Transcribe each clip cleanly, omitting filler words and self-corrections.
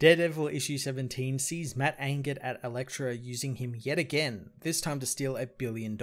Daredevil issue 17 sees Matt angered at Elektra using him yet again, this time to steal $1 billion.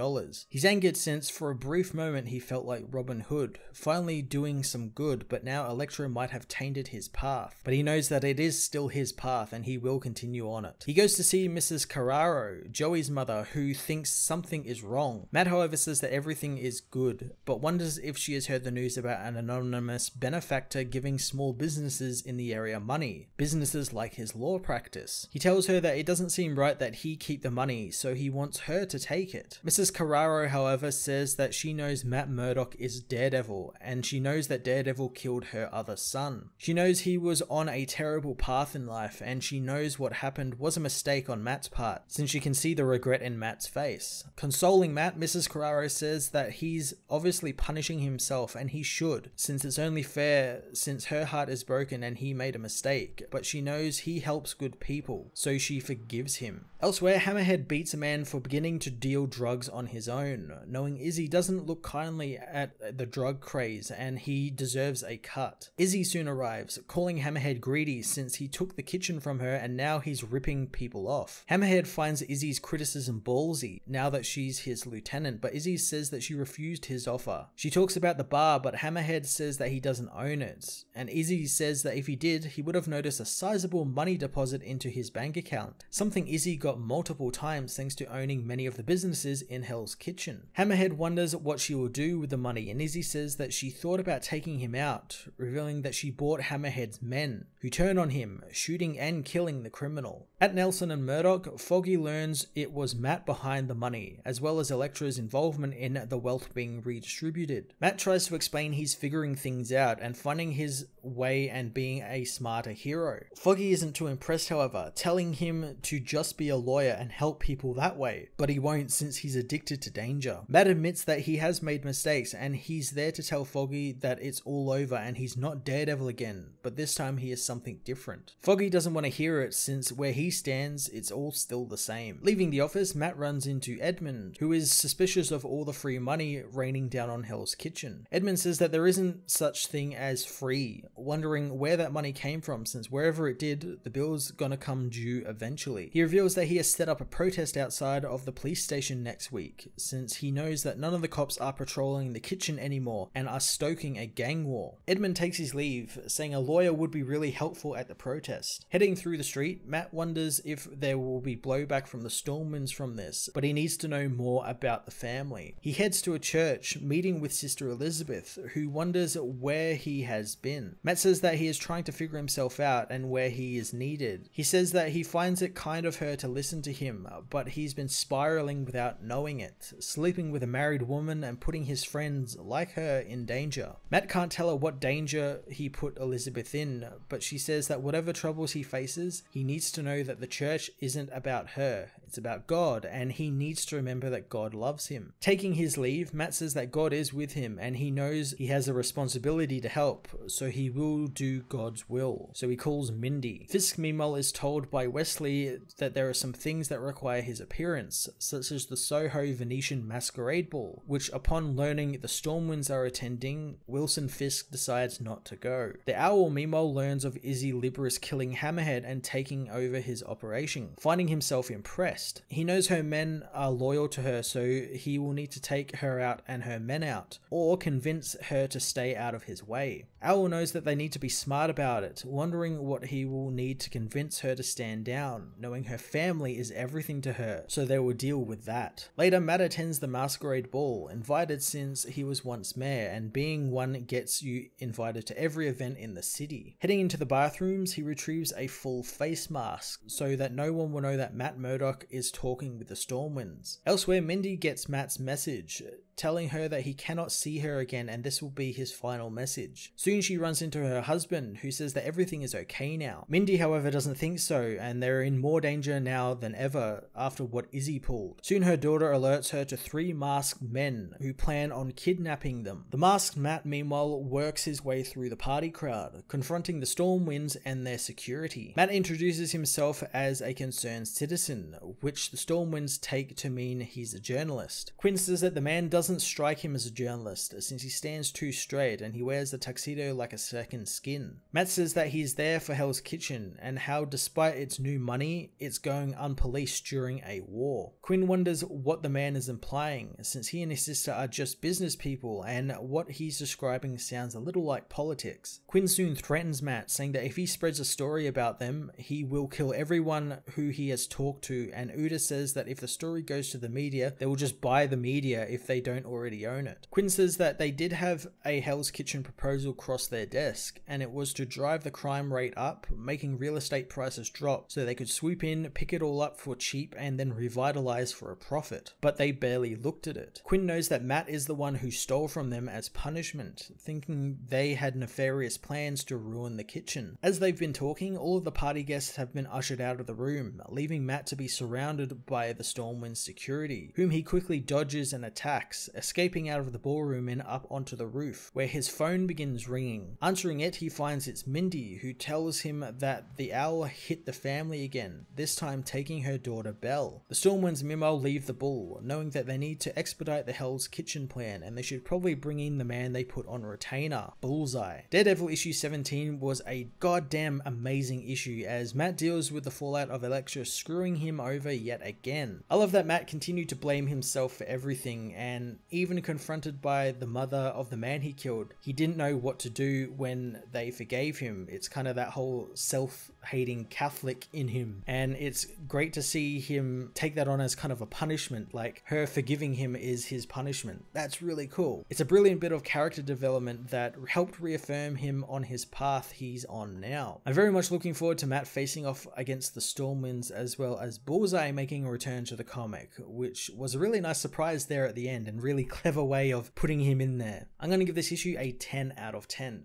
He's angered since for a brief moment he felt like Robin Hood, finally doing some good, but now Elektra might have tainted his path. But he knows that it is still his path and he will continue on it. He goes to see Mrs. Carraro, Joey's mother, who thinks something is wrong. Matt however says that everything is good, but wonders if she has heard the news about an anonymous benefactor giving small businesses in the area money, businesses like his law practice. He tells her that it doesn't seem right that he keep the money, so he wants her to take it. Mrs. Carraro however says that she knows Matt Murdock is Daredevil, and she knows that Daredevil killed her other son. She knows he was on a terrible path in life, and she knows what happened was a mistake on Matt's part, since she can see the regret in Matt's face. Consoling Matt, Mrs. Carraro says that he's obviously punishing himself, and he should, since it's only fair since her heart is broken and he made a mistake, but she knows he helps good people, so she forgives him. Elsewhere, Hammerhead beats a man for beginning to deal drugs on his own, knowing Izzy doesn't look kindly at the drug craze and he deserves a cut. Izzy soon arrives, calling Hammerhead greedy since he took the kitchen from her and now he's ripping people off. Hammerhead finds Izzy's criticism ballsy now that she's his lieutenant, but Izzy says that she refused his offer. She talks about the bar, but Hammerhead says that he doesn't own it, and Izzy says that if he did, he would have noticed a sizable money deposit into his bank account, something Izzy got multiple times thanks to owning many of the businesses in Hell's Kitchen. Hammerhead wonders what she will do with the money, and Izzy says that she thought about taking him out, revealing that she bought Hammerhead's men, who turn on him, shooting and killing the criminal. At Nelson and Murdock, Foggy learns it was Matt behind the money, as well as Elektra's involvement in the wealth being redistributed. Matt tries to explain he's figuring things out and finding his way and being a smarter hero. Foggy isn't too impressed however, telling him to just be a lawyer and help people that way, but he won't since he's addicted to danger. Matt admits that he has made mistakes and he's there to tell Foggy that it's all over and he's not Daredevil again, but this time he is something different. Foggy doesn't want to hear it since where he stands, it's all still the same. Leaving the office, Matt runs into Edmund, who is suspicious of all the free money raining down on Hell's Kitchen. Edmund says that there isn't such thing as free, wondering where that money came from since wherever it did, the bill's gonna come due eventually. He reveals that he has set up a protest outside of the police station next week, since he knows that none of the cops are patrolling the kitchen anymore and are stoking a gang war. Edmund takes his leave, saying a lawyer would be really helpful at the protest. Heading through the street, Matt wonders if there will be blowback from the Stormwinds from this, but he needs to know more about the family. He heads to a church, meeting with Sister Elizabeth, who wonders where he has been. Matt says that he is trying to figure himself out and where he is needed. He says that he finds it kind of her to listen to him, but he's been spiraling without knowing it, sleeping with a married woman and putting his friends like her in danger. Matt can't tell her what danger he put Elizabeth in, but she says that whatever troubles he faces, he needs to know that the church isn't about her, it's about God, and he needs to remember that God loves him. Taking his leave, Matt says that God is with him and he knows he has a responsibility to help, so he will do God's will. So he calls Mindy. Fisk meanwhile is told by Wesley that there are some things that require his appearance, such as the Soho Venetian Masquerade Ball, which upon learning the Stormwinds are attending, Wilson Fisk decides not to go. The Owl meanwhile learns of Izzy Libris killing Hammerhead and taking over his operation, finding himself impressed. He knows her men are loyal to her, so he will need to take her out and her men out, or convince her to stay out of his way. Owl knows that they need to be smart about it, wondering what he will need to convince her to stand down, knowing her family is everything to her, so they will deal with that. Later, Matt attends the Masquerade Ball, invited since he was once mayor, and being one gets you invited to every event in the city. Heading into the bathrooms, he retrieves a full face mask, so that no one will know that Matt Murdock is talking with the Stormwinds. Elsewhere, Mindy gets Matt's message, telling her that he cannot see her again and this will be his final message. Soon she runs into her husband, who says that everything is okay now. Mindy however doesn't think so, and they're in more danger now than ever after what Izzy pulled. Soon her daughter alerts her to 3 masked men who plan on kidnapping them. The masked Matt meanwhile works his way through the party crowd, confronting the Stormwinds and their security. Matt introduces himself as a concerned citizen, which the Stormwinds take to mean he's a journalist. Quinn says that the man doesn't doesn't strike him as a journalist since he stands too straight and he wears the tuxedo like a second skin. Matt says that he's there for Hell's Kitchen and how despite its new money, it's going unpoliced during a war. Quinn wonders what the man is implying since he and his sister are just business people and what he's describing sounds a little like politics. Quinn soon threatens Matt, saying that if he spreads a story about them, he will kill everyone who he has talked to, and Uda says that if the story goes to the media, they will just buy the media if they don't already own it. Quinn says that they did have a Hell's Kitchen proposal cross their desk, and it was to drive the crime rate up, making real estate prices drop so they could swoop in, pick it all up for cheap, and then revitalize for a profit. But they barely looked at it. Quinn knows that Matt is the one who stole from them as punishment, thinking they had nefarious plans to ruin the kitchen. As they've been talking, all of the party guests have been ushered out of the room, leaving Matt to be surrounded by the Stormwind's security, whom he quickly dodges and attacks, escaping out of the ballroom and up onto the roof, where his phone begins ringing. Answering it, he finds it's Mindy, who tells him that the owl hit the family again, this time taking her daughter Belle. The Stormwind's Mimo leave the bull, knowing that they need to expedite the Hell's Kitchen plan and they should probably bring in the man they put on retainer, Bullseye. Daredevil issue 17 was a goddamn amazing issue as Matt deals with the fallout of Elektra screwing him over yet again. I love that Matt continued to blame himself for everything, and even confronted by the mother of the man he killed, he didn't know what to do when they forgave him. It's kind of that whole self-hating Catholic in him, and it's great to see him take that on as kind of a punishment, like her forgiving him is his punishment. That's really cool. It's a brilliant bit of character development that helped reaffirm him on his path he's on now. I'm very much looking forward to Matt facing off against the Stormwinds, as well as Bullseye making a return to the comic, which was a really nice surprise there at the end and really clever way of putting him in there. I'm going to give this issue a 10 out of 10.